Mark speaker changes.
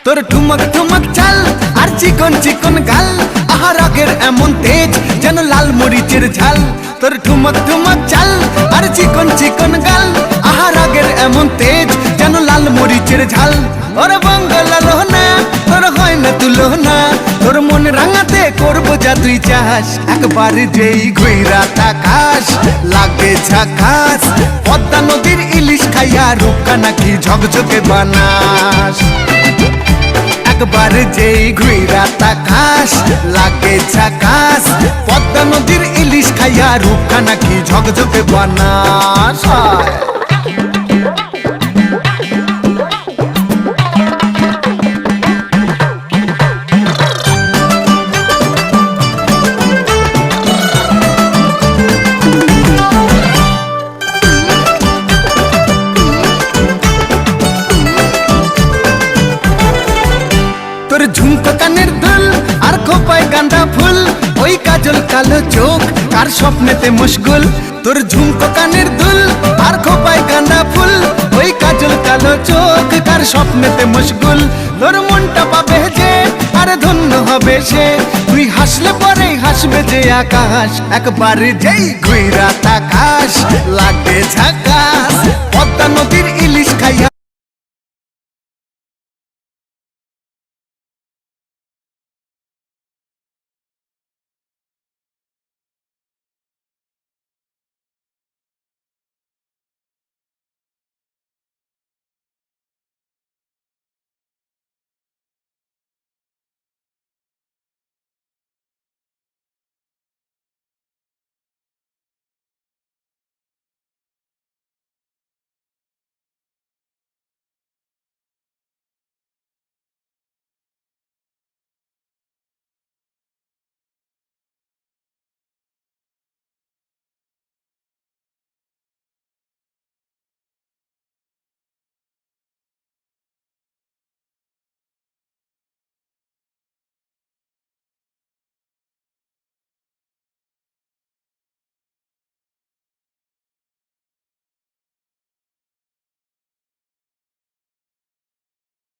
Speaker 1: তোর ঠুমক ঠুমক চাল আর চিকন চিকন গাল, আহা রাগের এমন তেজ যেন লাল মরিচের ঝাল। তোর ঠুমক ঠুমক চাল আর চিকন চিকন গাল, আহা রাগের এমন তেজ যেন লাল মরিচের ঝাল। ওরে বাঙ্গালা লোহনা তোর হয় না তুলনা, তোর মন রাঙাতে করবো যা তুই চাস। একবার যেই ঘুইরা তাকাস লাগে ঝাকাস, পদ্মা নদীর ইলিশ খাইয়া রূপকা নাকি ঝকঝকে বানাস। একবার যেই ঘুইরা তাকাস লাগে ঝাকাস, পদ্মা নদীর ইলিশ খাইয়া রূপকা নাকি ঝকঝকে বানাস। তোর ঝুমকো কানের দুল আর খোপায় গাঁদা ফুল, ওই কাজল কালো চোখ কার স্বপ্নেতে মশগুল। তোর ঝুমকো কানের দুল আর খোপায় গাঁদা ফুল, ওই কাজল কালো চোখ কার স্বপ্নেতে মশগুল। তোর মনটা পাবে যে আর ধন্য হবে সে, তুই হাসলে পরেই হাসবে যে আকাশ। একবার যেই ঘুইরা তাকাস লাগে ঝাকাস, পদ্মা নদীর ইলিশ